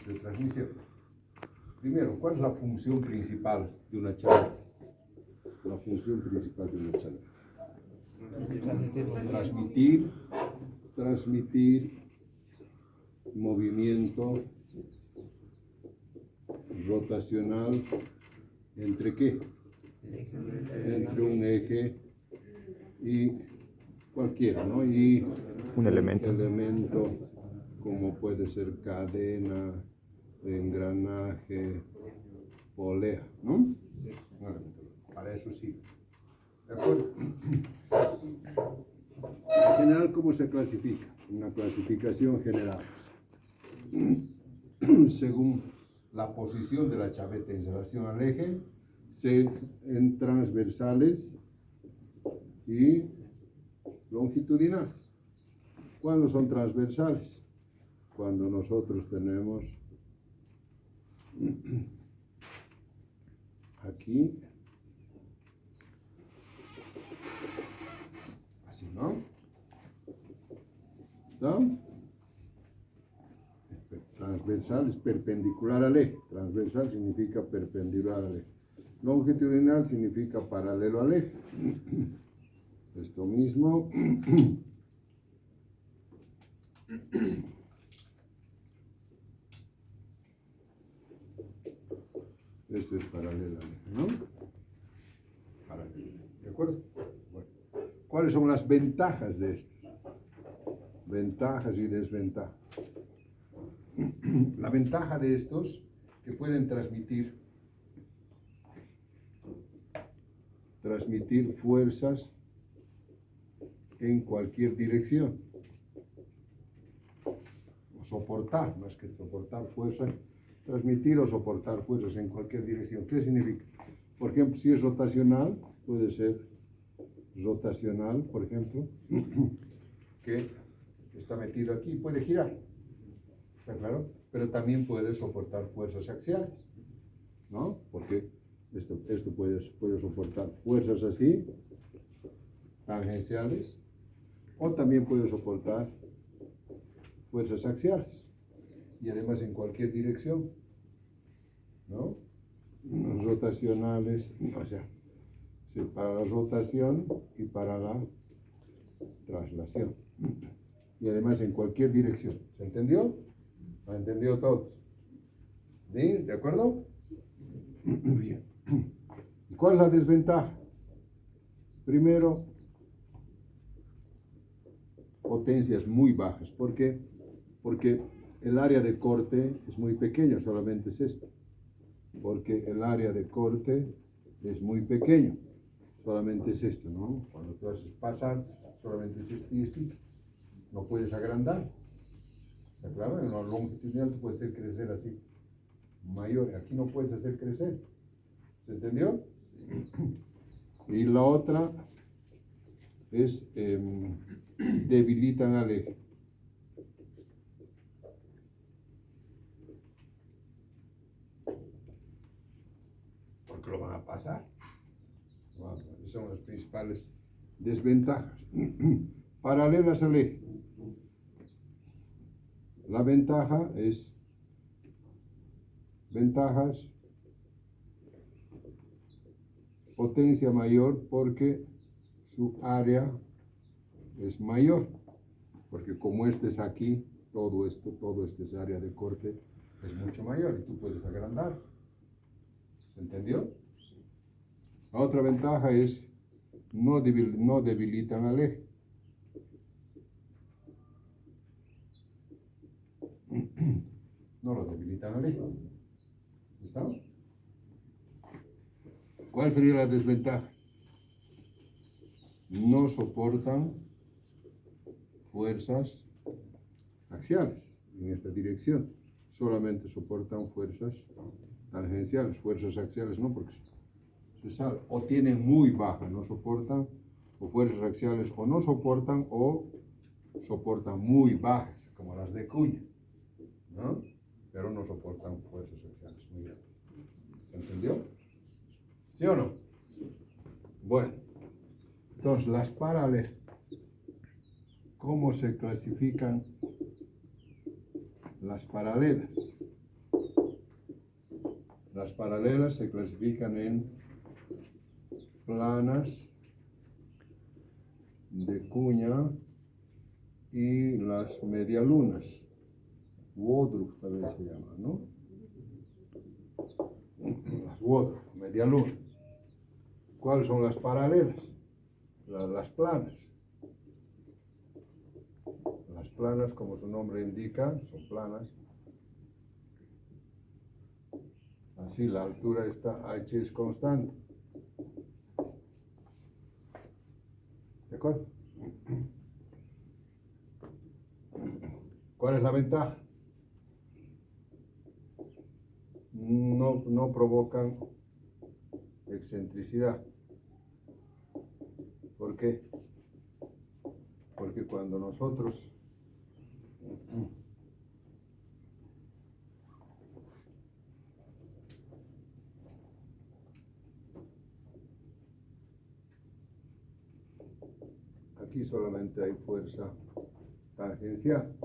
elementos de transmisión. Primero, ¿cuál es la función principal de una charla? La función principal de una charla. Transmitir movimiento rotacional ¿entre qué? Entre un eje y cualquiera, ¿no? Y un elemento como puede ser cadena, engranaje, polea, ¿no? Sí. Para eso sí. ¿De acuerdo? En general, ¿cómo se clasifica? Una clasificación general. Según la posición de la chaveta en relación al eje, en transversales y longitudinales. ¿Cuándo son transversales? Cuando nosotros tenemos aquí, así, ¿no? ¿No? Transversal es perpendicular al eje. Transversal significa perpendicular al eje. Longitudinal significa paralelo al eje. Esto mismo. Esto es paralelo al eje, ¿no? Paralelo. ¿De acuerdo? Bueno. ¿Cuáles son las ventajas de esto? Ventajas y desventajas. La ventaja de estos que pueden transmitir fuerzas en cualquier dirección. O soportar, más que soportar fuerzas, transmitir o soportar fuerzas en cualquier dirección. ¿Qué significa? Por ejemplo, si es rotacional, puede ser rotacional, por ejemplo, que está metido aquí, puede girar. ¿Está claro? Pero también puede soportar fuerzas axiales, ¿no? Porque esto puede soportar fuerzas así, tangenciales, o también puede soportar fuerzas axiales. Y además en cualquier dirección, ¿no? Rotacionales, o sea, sí, para la rotación y para la traslación. Y además en cualquier dirección. ¿Se entendió? ¿Lo han entendido todos? ¿Sí? ¿De acuerdo? Bien. ¿Y cuál es la desventaja? Primero, potencias muy bajas. ¿Por qué? Porque el área de corte es muy pequeña, solamente es esta. Porque el área de corte es muy pequeño, solamente es esto, ¿no? Cuando tú haces pasar, solamente es este y este. No puedes agrandar. ¿Está claro? En la longitudinal tú puedes hacer crecer así, mayor. Aquí no puedes hacer crecer. ¿Se entendió? Y la otra es debilitan al eje. Porque lo van a pasar. Bueno, esas son las principales desventajas. Paralelas al eje. La ventaja es ventajas, potencia mayor porque su área es mayor, porque como este es aquí, todo este es área de corte, es mucho mayor y tú puedes agrandar. ¿Se entendió? La otra ventaja es no debilitan al eje. No lo debilitan al eje. ¿Está? ¿Cuál sería la desventaja? No soportan fuerzas axiales en esta dirección, solamente soportan fuerzas tangenciales, fuerzas axiales no, porque se sale, o tienen muy baja, no soportan, o fuerzas axiales o no soportan, o soportan muy bajas, como las de cuña, ¿no? Pero no soportan fuerzas axiales muy altas. ¿Se entendió? ¿Sí o no? Sí. Bueno, entonces las paralelas, ¿cómo se clasifican las paralelas? Las paralelas se clasifican en planas de cuña y las medialunas. Wodruk también se llama, ¿no? Las Wodruk, medialunas. ¿Cuáles son las paralelas? Las planas. Las planas, como su nombre indica, son planas. Así la altura está, h es constante. ¿De acuerdo? ¿Cuál es la ventaja? No provocan excentricidad. ¿Por qué? Porque cuando nosotros aquí solamente hay fuerza tangencial.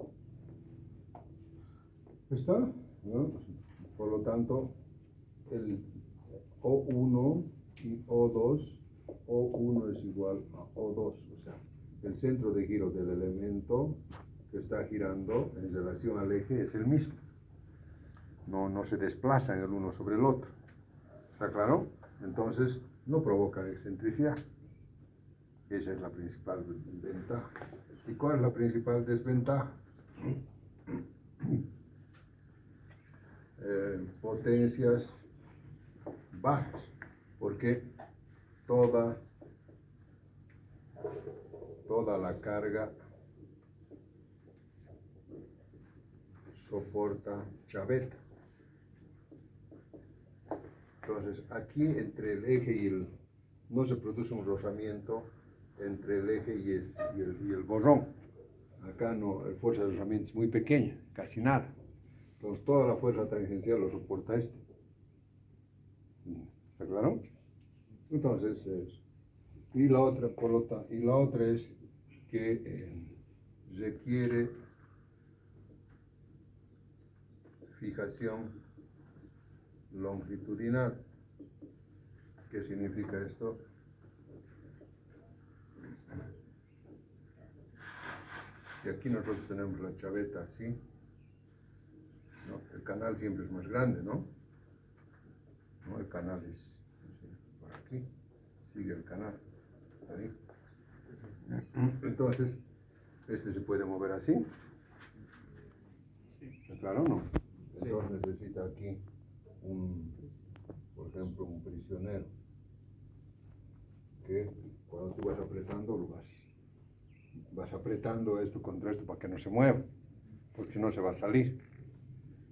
¿Está? ¿No? Por lo tanto, el O1 y O2, O1 es igual a O2, o sea, el centro de giro del elemento que está girando en relación al eje es el mismo. No se desplazan el uno sobre el otro. ¿Está claro? Entonces, no provoca excentricidad. Esa es la principal ventaja. ¿Y cuál es la principal desventaja? Potencias bajas, porque toda la carga soporta chaveta. Entonces, aquí entre el eje y el... no se produce un rozamiento entre el eje y el borrón. Acá no, la fuerza de rozamiento es muy pequeña, casi nada. Entonces, toda la fuerza tangencial lo soporta este. ¿Está claro? Entonces, y la otra, y la otra es que requiere fijación longitudinal. ¿Qué significa esto? Si aquí nosotros tenemos la chaveta así, ¿no? El canal siempre es más grande, ¿no? El canal es por aquí, sigue el canal, ahí. Entonces, este se puede mover así. ¿Está claro o no? Entonces necesita aquí por ejemplo, un prisionero, que cuando tú vas apretando, vas apretando esto contra esto para que no se mueva, porque si no se va a salir.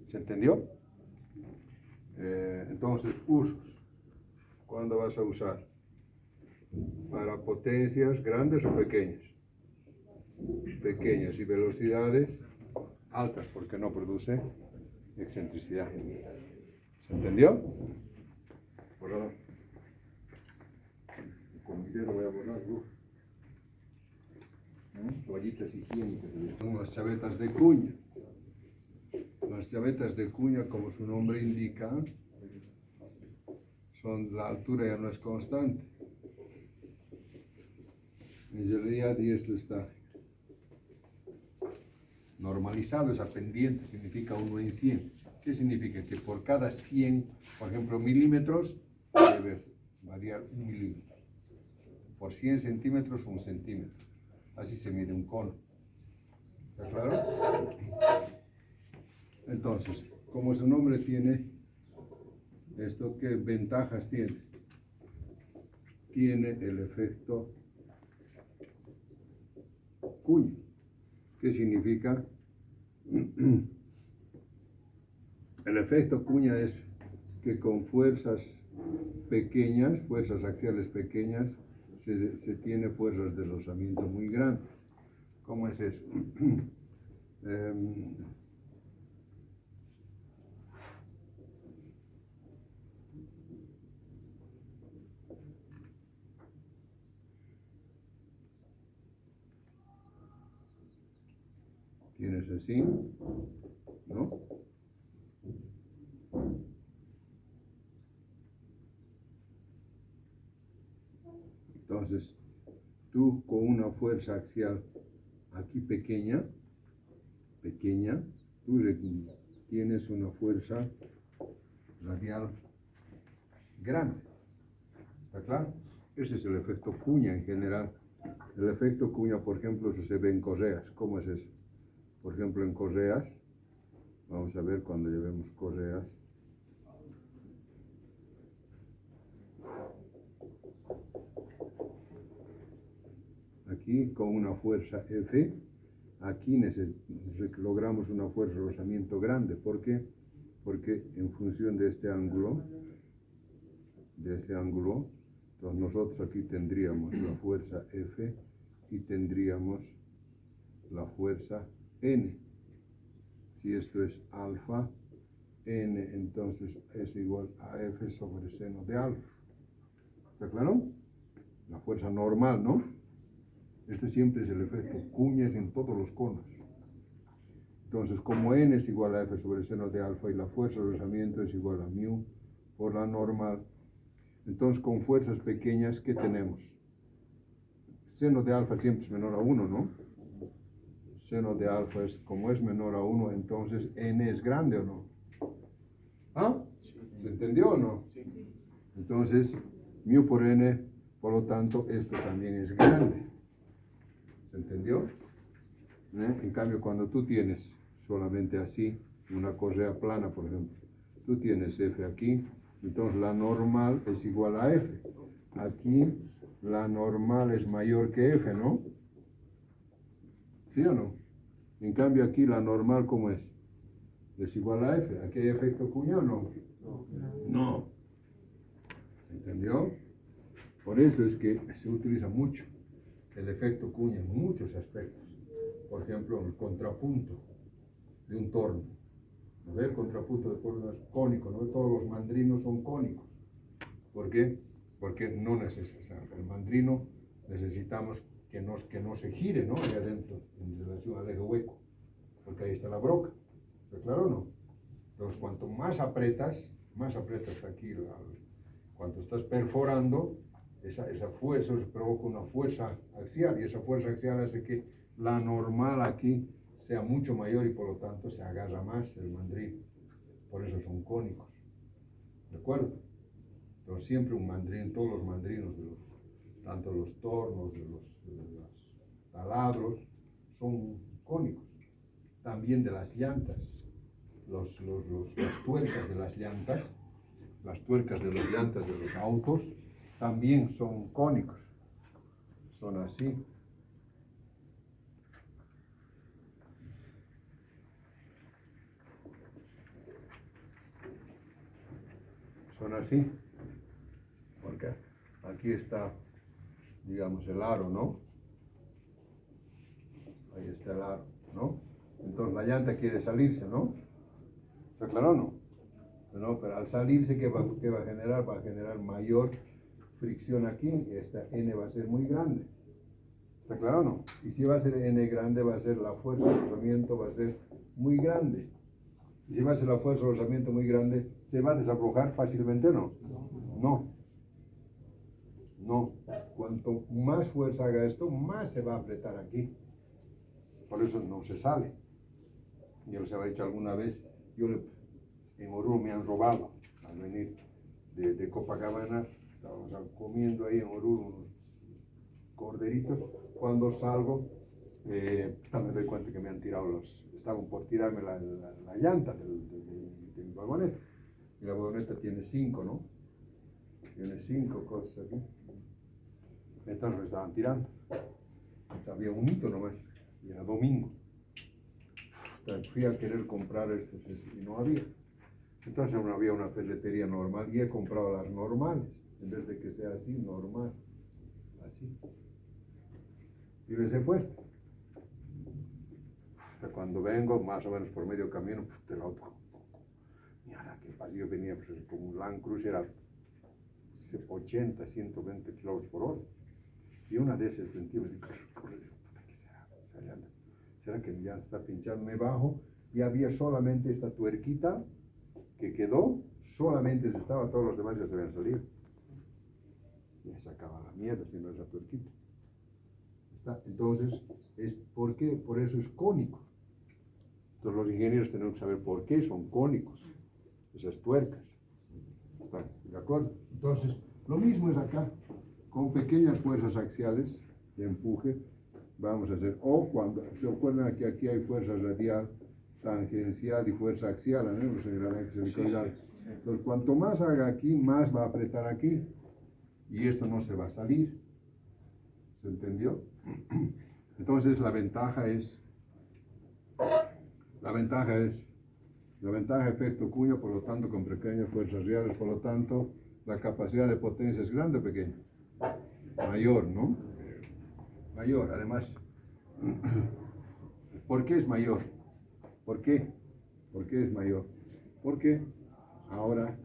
¿Se entendió? Entonces, usos. ¿Cuándo vas a usar? Para potencias grandes o pequeñas. Pequeñas y velocidades altas, porque no produce excentricidad. ¿Se entendió? Por ahora, con mi dedo voy a borrar toallitas higiénicas. Son las chavetas de cuña. Las chavetas de cuña, como su nombre indica, la altura ya no es constante. En realidad, y esto está normalizado, esa pendiente significa 1 en 100. ¿Qué significa? Que por cada 100, por ejemplo, milímetros, debe variar 1 milímetro. Por 100 centímetros, 1 centímetro. Así se mide un cono. ¿Está claro? Entonces, como su nombre tiene, ¿esto qué ventajas tiene? Tiene el efecto cuña. ¿Qué significa? El efecto cuña es que con fuerzas pequeñas, fuerzas axiales pequeñas, se tiene fuerzas de rozamiento muy grandes. ¿Cómo es eso? Tienes así, ¿no? Entonces, tú con una fuerza axial aquí pequeña, tú tienes una fuerza radial grande. ¿Está claro? Ese es el efecto cuña en general. El efecto cuña, por ejemplo, eso se ve en correas. ¿Cómo es eso? Por ejemplo, en correas, vamos a ver cuando llevemos correas. Aquí con una fuerza F, aquí logramos una fuerza de rozamiento grande. ¿Por qué? Porque en función de este ángulo, entonces nosotros aquí tendríamos la fuerza F y tendríamos la fuerza N. Si esto es alfa, N entonces es igual a F sobre seno de alfa. ¿Está claro? La fuerza normal, ¿no? Este siempre es el efecto cuñas en todos los conos. Entonces, como N es igual a F sobre seno de alfa y la fuerza de rozamiento es igual a mu por la normal, entonces con fuerzas pequeñas, ¿qué tenemos? Seno de alfa siempre es menor a 1, ¿no? Seno de alfa es, como es menor a 1, entonces N es grande, ¿o no? ¿Ah? ¿Se entendió o no? Entonces, mu por N, por lo tanto, esto también es grande. ¿Se entendió? En cambio, cuando tú tienes solamente así, una correa plana, por ejemplo, tú tienes F aquí, entonces la normal es igual a F. Aquí la normal es mayor que F, ¿no? ¿Sí o no? En cambio aquí la normal, ¿cómo es? Es igual a F. ¿Aquí hay efecto cuña o no? No. ¿Se entendió? Por eso es que se utiliza mucho el efecto cuña en muchos aspectos. Por ejemplo, el contrapunto de un torno. ¿No ve? El contrapunto de torno es cónico, ¿no? Todos los mandrinos son cónicos. ¿Por qué? Porque no necesitamos. El mandrino necesitamos que no se gire, ¿no? Ahí adentro, en relación al eje hueco. Porque ahí está la broca. ¿Está claro o no? Entonces, cuanto más apretas aquí, cuando estás perforando, esa fuerza se provoca una fuerza axial, y esa fuerza axial hace que la normal aquí sea mucho mayor y por lo tanto se agarra más el mandril. Por eso son cónicos. ¿De acuerdo? Entonces siempre un mandril, todos los mandrinos, tanto los tornos, de los taladros, son cónicos. También de las llantas, las tuercas de las llantas de los autos, también son cónicos. Son así. Son así. Porque aquí está, digamos, el aro, ¿no? Ahí está el aro, ¿no? Entonces la llanta quiere salirse, ¿no? ¿Está claro o no? No, pero al salirse, ¿qué va a generar? Va a generar mayor fricción aquí, y esta N va a ser muy grande. ¿Está claro o no? Y si va a ser N grande, va a ser la fuerza de rozamiento, va a ser muy grande. Y si va a ser la fuerza de rozamiento muy grande, ¿se va a desaflojar fácilmente o no? No. No. Cuanto más fuerza haga esto, más se va a apretar aquí. Por eso no se sale. Yo les había dicho alguna vez, en Oruro me han robado al venir de Copacabana. Estábamos comiendo ahí en Oruro unos corderitos. Cuando salgo, me doy cuenta que me han tirado estaban por tirarme la llanta de mi vagoneta. Y la vagoneta tiene 5, ¿no? Tiene 5 cosas aquí. Entonces me estaban tirando. Había un hito nomás, y era domingo. Entonces fui a querer comprar estos y no había. Entonces no había una ferretería normal y he comprado las normales, en vez de que sea así, normal. Así. Y les he puesto. Cuando vengo, más o menos por medio camino, del auto. Mira, qué pasa. Yo venía pues, con un Land Cruiser a 80, 120 kilómetros por hora. Y una de esas sentí, me digo, ¿qué será? ¿Será que ya está pinchando? Me bajo y había solamente esta tuerquita que quedó, solamente se estaba, todos los demás ya se habían salido. me sacaba la mierda si no esa tuerquita. ¿Está? Entonces, ¿por qué? Por eso es cónico. Entonces los ingenieros tenemos que saber por qué son cónicos esas tuercas. ¿Está? ¿De acuerdo? Entonces, lo mismo es acá, con pequeñas fuerzas axiales de empuje, vamos a hacer, o cuando, ¿se acuerdan que aquí hay fuerza radial, tangencial y fuerza axial, ¿no? Los engranajes helicoidales. Entonces, cuanto más haga aquí, más va a apretar aquí, y esto no se va a salir. ¿Se entendió? Entonces, la ventaja de efecto cuña, por lo tanto, con pequeñas fuerzas reales, por lo tanto, la capacidad de potencia es grande o pequeña. Mayor, ¿no? Mayor, además. ¿Por qué es mayor? ¿Por qué? ¿Por qué es mayor? Porque ahora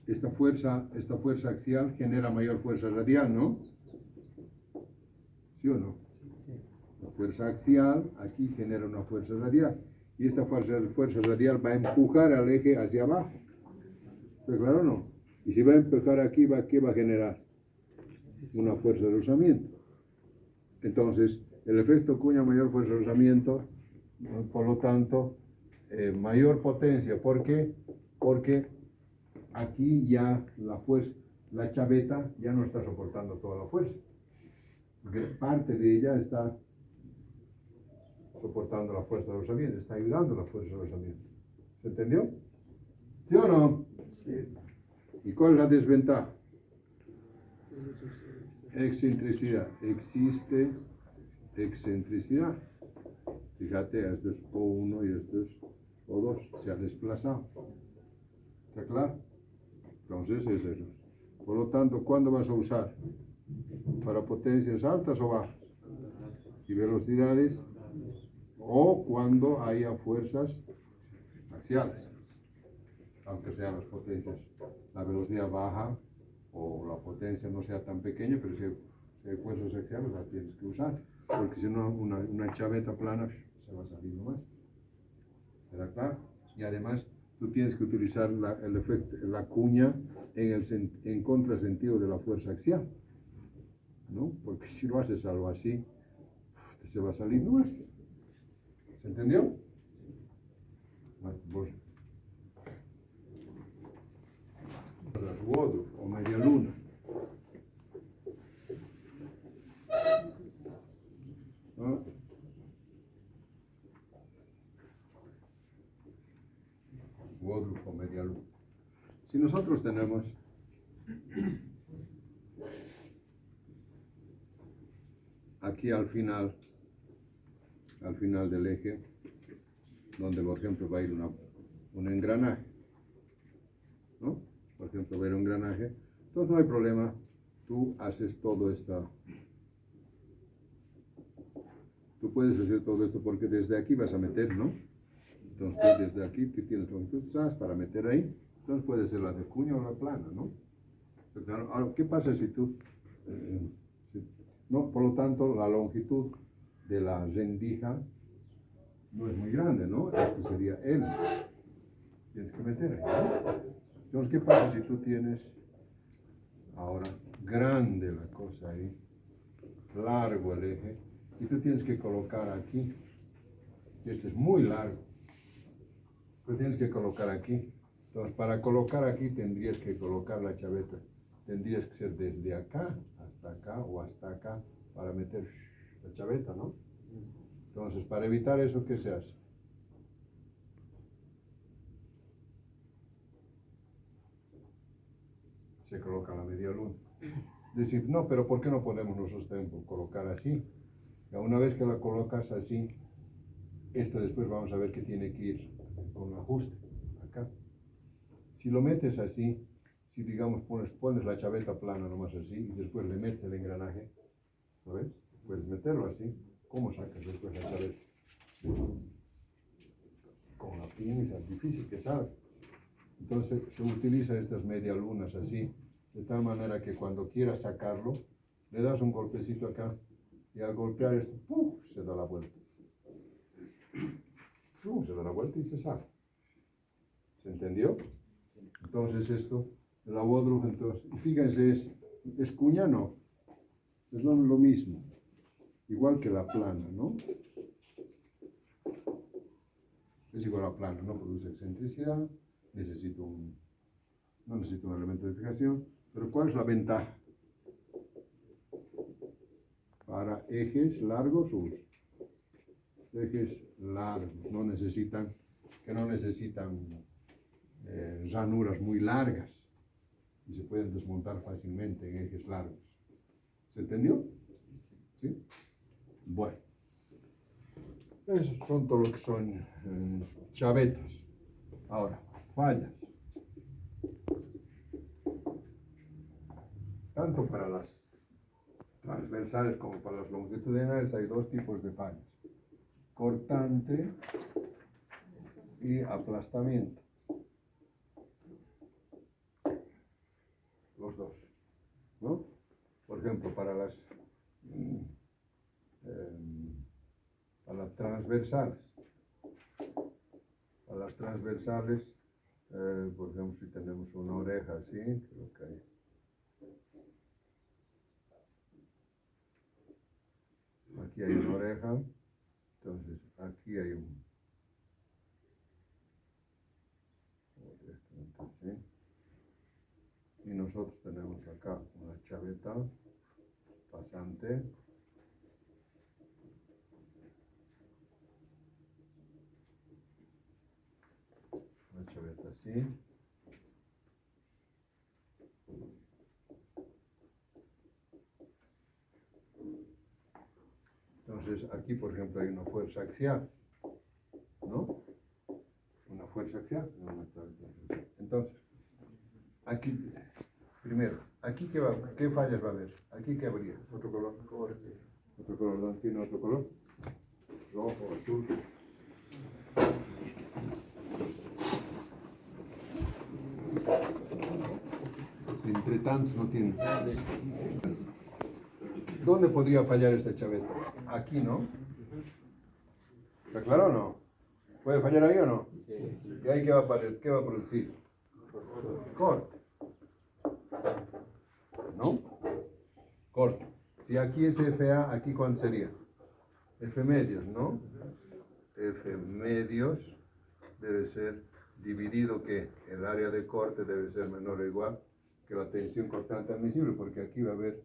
esta fuerza axial genera mayor fuerza radial, ¿no? ¿Sí o no? La fuerza axial aquí genera una fuerza radial. Y esta fuerza radial va a empujar al eje hacia abajo. ¿Está claro o no? Y si va a empujar aquí, ¿qué va a generar? Una fuerza de rozamiento. Entonces, el efecto cuña, mayor fuerza de rozamiento, por lo tanto, mayor potencia. ¿Por qué? Porque aquí ya la chaveta ya no está soportando toda la fuerza. Porque parte de ella está soportando la fuerza de rozamiento, está ayudando a la fuerza de rozamiento. ¿Se entendió? ¿Sí o no? Sí. ¿Y cuál es la desventaja? Excentricidad. Existe excentricidad. Fíjate, esto es O1 y esto es O2. Se ha desplazado. ¿Está claro? Entonces es eso. Por lo tanto, ¿cuándo vas a usar? ¿Para potencias altas o bajas? Y velocidades, o cuando haya fuerzas axiales, aunque sean las potencias, la velocidad baja o la potencia no sea tan pequeña, pero si hay fuerzas axiales las tienes que usar, porque si no una chaveta plana se va a salir nomás. ¿Será claro? Y además tú tienes que utilizar la cuña en contrasentido de la fuerza axial, ¿no? Porque si lo haces algo así, se va a salir nomás. ¿Se entendió? Bueno, pues. Woodruff o media luna. ¿No? Woodruff o media luna. Si nosotros tenemos aquí al final del eje, donde por ejemplo va a ir un engranaje, ¿no? Por ejemplo, ver un engranaje, entonces no hay problema, tú haces todo esto, tú puedes hacer todo esto porque desde aquí vas a meter, ¿no? Entonces tú desde aquí tú tienes longitud para meter ahí, entonces puede ser la de cuña o la plana, ¿no? Pero claro, ahora, ¿qué pasa si tú, no, por lo tanto, la longitud de la rendija no es muy grande, ¿no? Esto sería L. Tienes que meter ahí, ¿no? Entonces, ¿qué pasa si tú tienes ahora grande la cosa ahí, largo el eje, y tú tienes que colocar aquí, y este es muy largo, tú tienes que colocar aquí. Entonces, para colocar aquí tendrías que colocar la chaveta, tendrías que ser desde acá hasta acá o hasta acá para meter la chaveta, ¿no? Entonces, para evitar eso, ¿qué se hace? Se coloca la media luna. Decir, no, pero ¿por qué no podemos nosotros colocar así? Ya una vez que la colocas así, esto después vamos a ver que tiene que ir con un ajuste acá. Si lo metes así, si digamos pones la chaveta plana nomás así y después le metes el engranaje, ¿sabes? Puedes meterlo así. ¿Cómo sacas después la chaveta? Con la pinza, es difícil que salga. Entonces se utiliza estas medialunas así, de tal manera que cuando quieras sacarlo, le das un golpecito acá y al golpear esto, ¡puf!, se da la vuelta. Se da la vuelta y se sale. ¿Se entendió? Entonces esto, el Avogadro, entonces, fíjense, es cuña, no, es lo mismo, igual que la plana, ¿no? Es igual a plana, no produce excentricidad, no necesito un elemento de fijación, pero ¿cuál es la ventaja? Para ejes largos, ejes largos, que no necesitan ranuras muy largas y se pueden desmontar fácilmente en ejes largos. ¿Se entendió? ¿Sí? Bueno, esos son todo lo que son chavetas. Ahora, fallas. Tanto para las transversales como para las longitudinales hay dos tipos de fallas: cortante y aplastamiento. Los dos, ¿no? Por ejemplo, para las transversales. Para las transversales, por ejemplo, si tenemos una oreja así, creo que hay. Aquí hay una oreja, entonces aquí hay ¿sí? Y nosotros tenemos acá una chaveta pasante. Una chaveta así. Entonces aquí, por ejemplo, hay una fuerza axial, ¿no? Una fuerza axial. Entonces, aquí, primero, aquí ¿qué fallas va a haber? Aquí ¿qué habría? Otro color. Otro color, ¿no? ¿Tiene otro color? Rojo, azul. Entre tantos no tiene. ¿Dónde podría fallar esta chaveta? Aquí, ¿no? ¿Está claro o no? ¿Puede fallar ahí o no? ¿Y ahí qué va a producir? Corte. ¿No? Corte. Si aquí es FA, ¿aquí cuánto sería? F medios, ¿no? F medios debe ser dividido, que el área de corte debe ser menor o igual que la tensión cortante admisible, porque aquí va a haber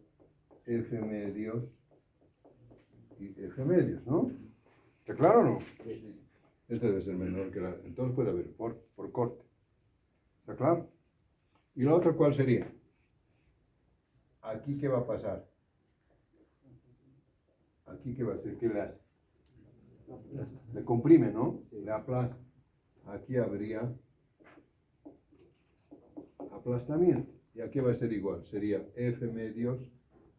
F medios y F medios, ¿no? ¿Está claro o no? Este debe ser menor que la... Entonces puede haber por corte. ¿Está claro? ¿Y la otra cuál sería? ¿Aquí qué va a pasar? ¿Aquí qué va a hacer? ¿Qué le hace? Le comprime, ¿no? Le aplasta. Aquí habría aplastamiento. ¿Y aquí va a ser igual? Sería F medios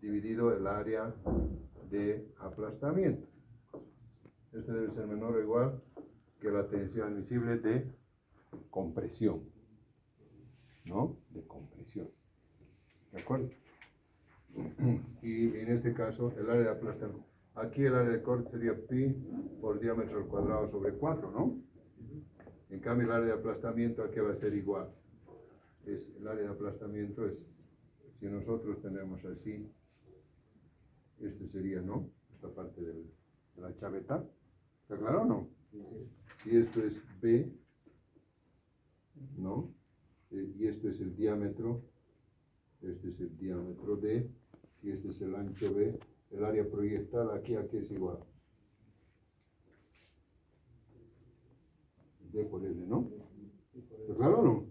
dividido el área de aplastamiento. Este debe ser menor o igual que la tensión admisible de compresión, ¿no? De compresión. ¿De acuerdo? Y en este caso, el área de aplastamiento. Aquí el área de corte sería pi por diámetro al cuadrado sobre 4, ¿no? En cambio, el área de aplastamiento aquí va a ser igual. El área de aplastamiento es, si nosotros tenemos así, este sería, ¿no? Esta parte de la chaveta. ¿Está claro o no? Si esto es B, ¿no? Y esto es el diámetro, este es el diámetro D, y este es el ancho B, el área proyectada aquí a qué es igual. D por L, ¿no? ¿Está claro o no?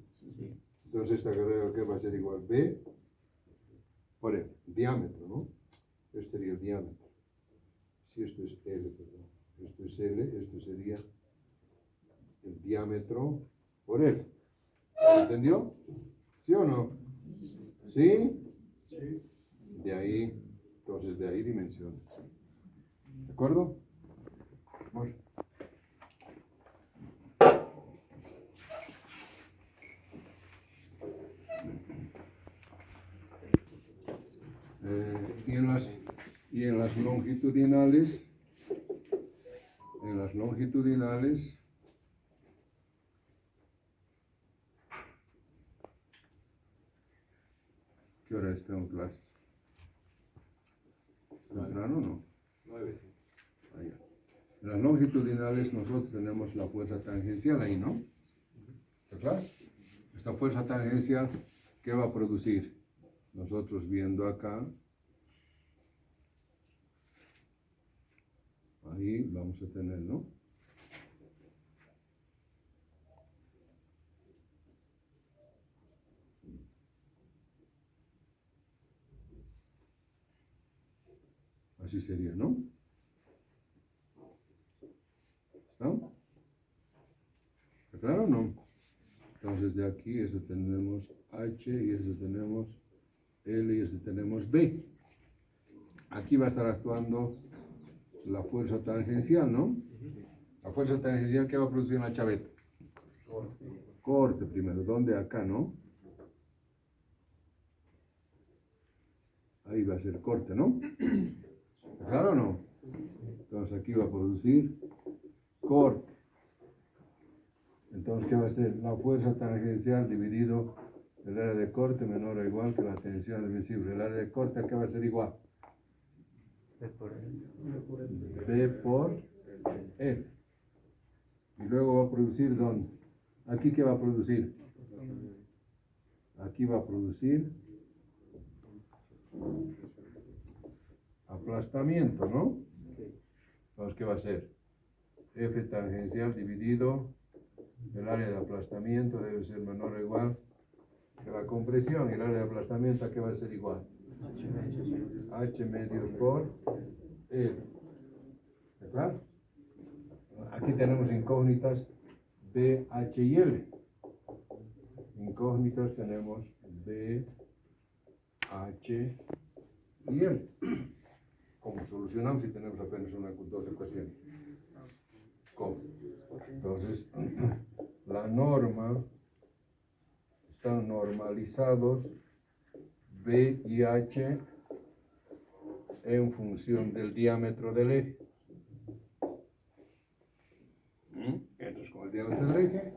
Entonces esta carrera que va a ser igual B por L, diámetro, ¿no? Este sería el diámetro. Si esto es L, perdón. Esto es L, esto sería el diámetro por L. ¿Entendió? ¿Sí o no? ¿Sí? Sí. De ahí, entonces de ahí dimensiones. ¿De acuerdo? Vamos. Y en las longitudinales, ¿qué hora está en clase? ¿Temprano o no? 9, sí. Ahí. En las longitudinales nosotros tenemos la fuerza tangencial ahí, ¿no? ¿Está claro? Esta fuerza tangencial, ¿qué va a producir? Nosotros viendo acá, ahí vamos a tener, ¿no? Así sería, ¿no? ¿Está? ¿Está claro o no? Entonces de aquí eso tenemos H y eso tenemos L y eso tenemos B. Aquí va a estar actuando la fuerza tangencial, ¿no? La fuerza tangencial que va a producir en la chaveta. Corte primero. ¿Dónde? Acá, ¿no? Ahí va a ser corte, ¿no? ¿Está claro o no? Entonces aquí va a producir corte. Entonces, ¿qué va a ser? La fuerza tangencial dividido el área de corte menor o igual que la tensión admisible. El área de corte, ¿a qué va a ser igual? B por L. Y luego va a producir, ¿dónde? ¿Aquí qué va a producir? Aquí va a producir aplastamiento, ¿no? Entonces, ¿qué va a ser? F tangencial dividido el área de aplastamiento debe ser menor o igual que la compresión. Y el área de aplastamiento, ¿a qué va a ser igual? H medios por L. ¿Está claro? Aquí tenemos incógnitas B, H y L. Incógnitas tenemos B, H y L. ¿Cómo solucionamos si tenemos apenas dos ecuaciones? ¿Cómo? Entonces, la norma, están normalizados B y H en función del diámetro del eje. Entras con el diámetro del eje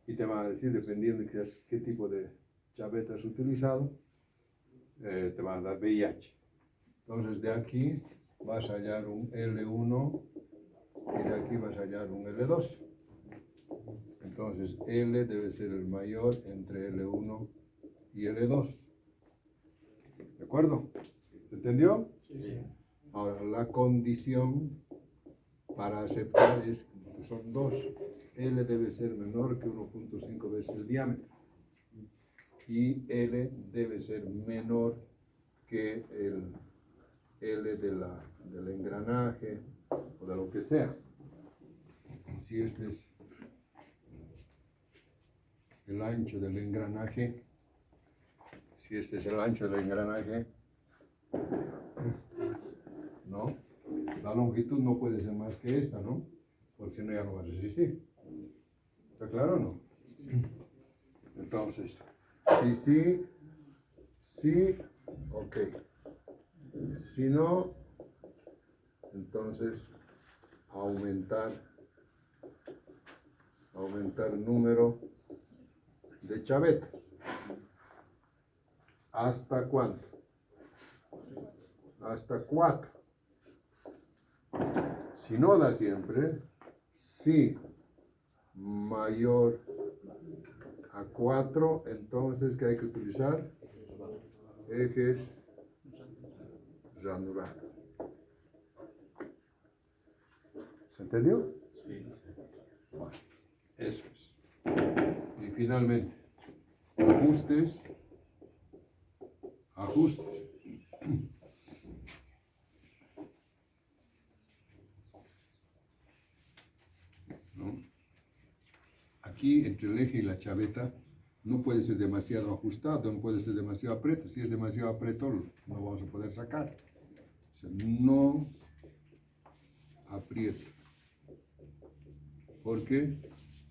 y te va a decir, dependiendo de qué tipo de chaveta has utilizado, te va a dar B y H. Entonces de aquí vas a hallar un L1 y de aquí vas a hallar un L2. Entonces L debe ser el mayor entre L1 y L2. ¿De acuerdo? ¿Se entendió? Sí. Ahora, la condición para aceptar es que son dos. L debe ser menor que 1.5 veces el diámetro. Y L debe ser menor que el L del engranaje o de lo que sea. Si este es el ancho del engranaje, ¿no? La longitud no puede ser más que esta, ¿no? Porque si no ya no va a resistir. ¿Está claro o no? Entonces, sí, ok. Si no, entonces aumentar número de chavetas. ¿Hasta cuánto? Hasta 4. Si no da siempre, si mayor a 4, entonces ¿qué hay que utilizar? Ejes ranurados. ¿Se entendió? Sí. Bueno, eso es. Y finalmente, ajustes. ¿No? Aquí entre el eje y la chaveta no puede ser demasiado ajustado, no puede ser demasiado apretado. Si es demasiado apretado, no vamos a poder sacar. O sea, no aprieta. ¿Por qué?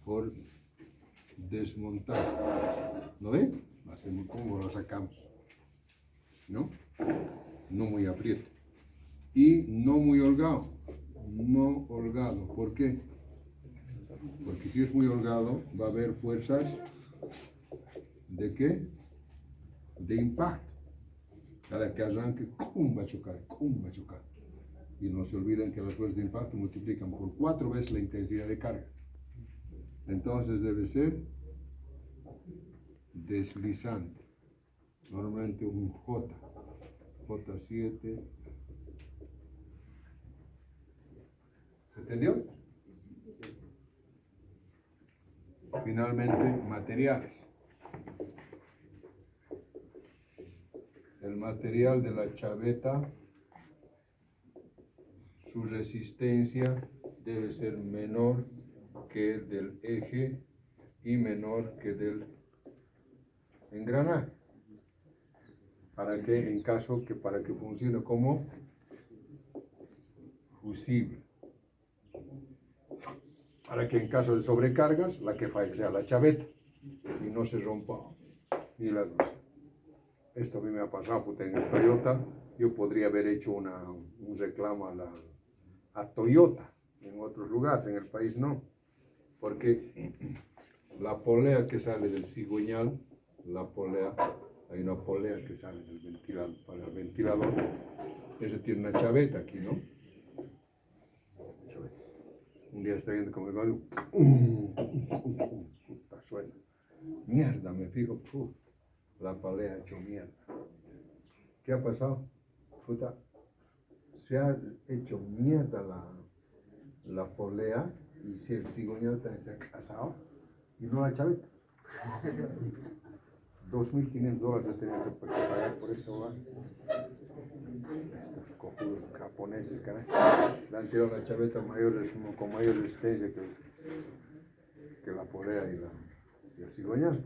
Por desmontar. ¿Lo ven? Hacemos cómo lo sacamos. ¿No? no muy aprieto. Y no muy holgado, no holgado. ¿Por qué? Porque si es muy holgado, va a haber fuerzas ¿de qué? De impacto. Cada que arranque, ¡pum!, va a chocar, ¡pum!, va a chocar. Y no se olviden que las fuerzas de impacto multiplican por 4 veces la intensidad de carga. Entonces debe ser deslizante. Normalmente un J7. ¿Se entendió? Finalmente, materiales. El material de la chaveta, su resistencia debe ser menor que el del eje y menor que del engranaje. ¿Para qué? Para que funcione como fusible. Para que en caso de sobrecargas, la que falle sea la chaveta y no se rompa ni la luz. Esto a mí me ha pasado, porque en el Toyota yo podría haber hecho un reclamo a Toyota en otros lugares, en el país no, porque la polea que sale del cigüeñal, hay una polea que sale del ventilador, para el ventilador, ese tiene una chaveta aquí, ¿no? Un día estoy viendo como el gol, puta, suena. Mierda, me fijo, la polea ha hecho mierda. ¿Qué ha pasado? Puta, se ha hecho mierda la polea y si el cigüeñal también se ha casado y no la chaveta. $2.500 he tenido que pagar por eso, ¿va? Estos cojudos japoneses, caray. Le han tirado la chaveta con mayor resistencia que la polea y el cigüeñal.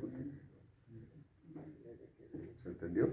¿Se entendió?